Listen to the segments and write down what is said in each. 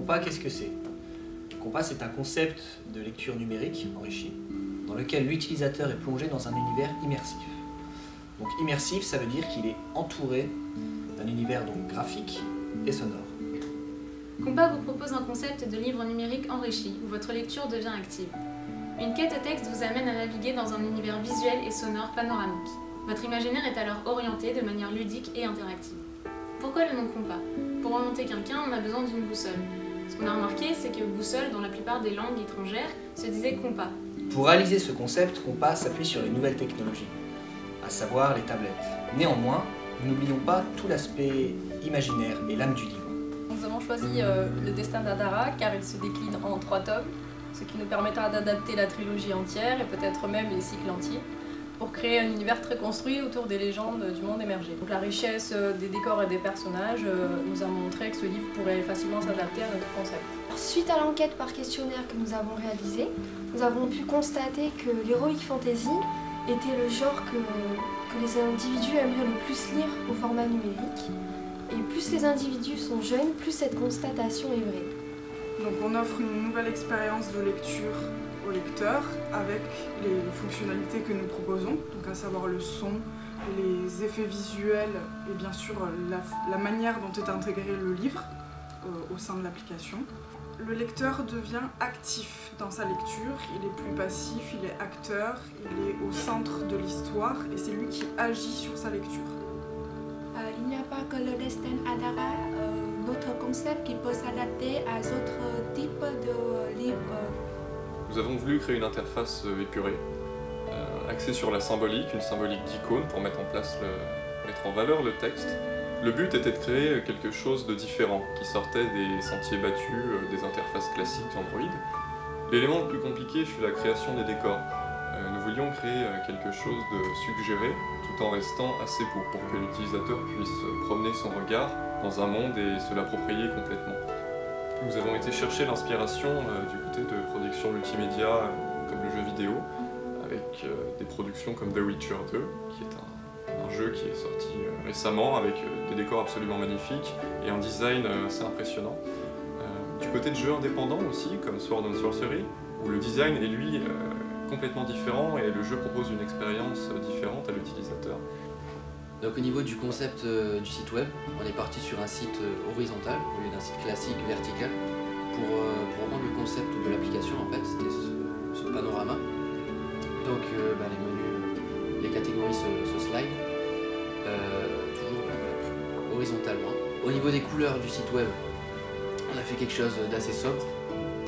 Compas, qu'est-ce que c'est? Compas, c'est un concept de lecture numérique enrichi, dans lequel l'utilisateur est plongé dans un univers immersif. Donc immersif, ça veut dire qu'il est entouré d'un univers donc graphique et sonore. Compas vous propose un concept de livre numérique enrichi, où votre lecture devient active. Une quête texte vous amène à naviguer dans un univers visuel et sonore panoramique. Votre imaginaire est alors orienté de manière ludique et interactive. Pourquoi le nom Compas? Pour orienter quelqu'un, on a besoin d'une boussole. Ce qu'on a remarqué, c'est que boussole, dans la plupart des langues étrangères, se disait compas. Pour réaliser ce concept, Compas s'appuie sur les nouvelles technologies, à savoir les tablettes. Néanmoins, nous n'oublions pas tout l'aspect imaginaire et l'âme du livre. Nous avons choisi Le Destin d'Adara car il se décline en 3 tomes, ce qui nous permettra d'adapter la trilogie entière et peut-être même les cycles entiers, pour créer un univers très construit autour des légendes du monde émergé. Donc la richesse des décors et des personnages nous a montré que ce livre pourrait facilement s'adapter à notre concept. Suite à l'enquête par questionnaire que nous avons réalisée, nous avons pu constater que l'heroic fantasy était le genre que les individus aimeraient le plus lire au format numérique. Et plus les individus sont jeunes, plus cette constatation est vraie. Donc on offre une nouvelle expérience de lecture au lecteur avec les fonctionnalités que nous proposons, donc à savoir le son, les effets visuels et bien sûr la manière dont est intégré le livre au sein de l'application. Le lecteur devient actif dans sa lecture, il est plus passif, il est acteur, il est au centre de l'histoire et c'est lui qui agit sur sa lecture. Il n'y a pas que le destin Adara, notre concept qui peut s'adapter à d'autres types de livres. Nous avons voulu créer une interface épurée, axée sur la symbolique, une symbolique d'icône pour mettre en valeur le texte. Le but était de créer quelque chose de différent, qui sortait des sentiers battus, des interfaces classiques d'Android. L'élément le plus compliqué fut la création des décors. Nous voulions créer quelque chose de suggéré, tout en restant assez beau, pour que l'utilisateur puisse promener son regard dans un monde et se l'approprier complètement. Nous avons été chercher l'inspiration du côté de productions multimédia comme le jeu vidéo, avec des productions comme The Witcher 2, qui est un jeu qui est sorti récemment avec des décors absolument magnifiques et un design assez impressionnant. Du côté de jeux indépendants aussi, comme Sword and Sorcery, où le design est lui complètement différent et le jeu propose une expérience différente à l'utilisateur. Donc au niveau du concept du site web, on est parti sur un site horizontal au lieu d'un site classique vertical pour rendre le concept de l'application en fait, c'était ce panorama. Donc les menus, les catégories se slide, toujours horizontalement. Au niveau des couleurs du site web, on a fait quelque chose d'assez sobre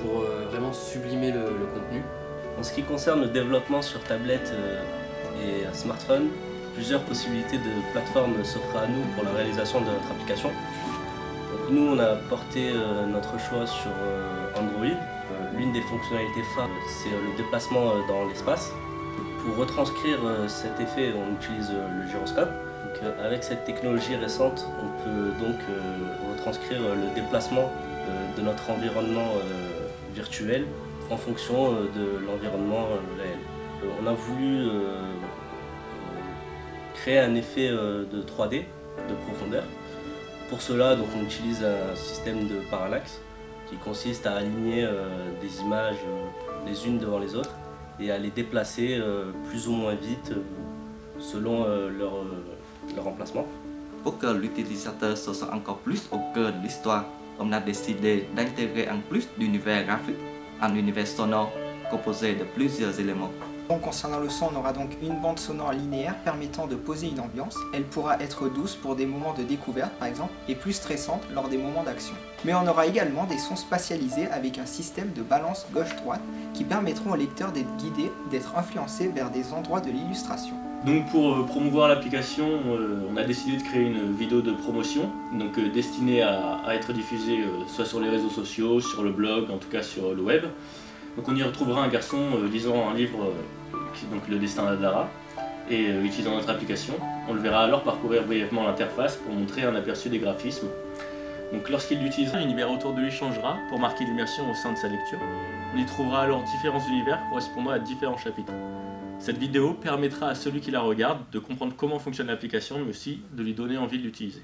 pour vraiment sublimer le contenu. En ce qui concerne le développement sur tablette et smartphone, plusieurs possibilités de plateformes s'offrent à nous pour la réalisation de notre application. Donc nous, on a porté notre choix sur Android. L'une des fonctionnalités phares, c'est le déplacement dans l'espace. Pour retranscrire cet effet, on utilise le gyroscope. Donc, avec cette technologie récente, on peut donc retranscrire le déplacement de notre environnement virtuel en fonction de l'environnement réel. On a voulu créer un effet de 3D, de profondeur. Pour cela, donc, on utilise un système de parallaxe qui consiste à aligner des images les unes devant les autres et à les déplacer plus ou moins vite selon leur emplacement. Pour que l'utilisateur se sente encore plus au cœur de l'histoire, on a décidé d'intégrer en plus d'univers graphique, un univers sonore composé de plusieurs éléments. Donc, concernant le son, on aura donc une bande sonore linéaire permettant de poser une ambiance. Elle pourra être douce pour des moments de découverte par exemple et plus stressante lors des moments d'action. Mais on aura également des sons spatialisés avec un système de balance gauche-droite qui permettront au lecteur d'être guidé, d'être influencé vers des endroits de l'illustration. Donc pour promouvoir l'application, on a décidé de créer une vidéo de promotion donc destinée à être diffusée soit sur les réseaux sociaux, sur le blog, en tout cas sur le web. Donc on y retrouvera un garçon lisant un livre, donc Le Destin d'Adara, et utilisant notre application. On le verra alors parcourir brièvement l'interface pour montrer un aperçu des graphismes. Donc lorsqu'il l'utilisera, l'univers autour de lui changera pour marquer l'immersion au sein de sa lecture. On y trouvera alors différents univers correspondant à différents chapitres. Cette vidéo permettra à celui qui la regarde de comprendre comment fonctionne l'application, mais aussi de lui donner envie de l'utiliser.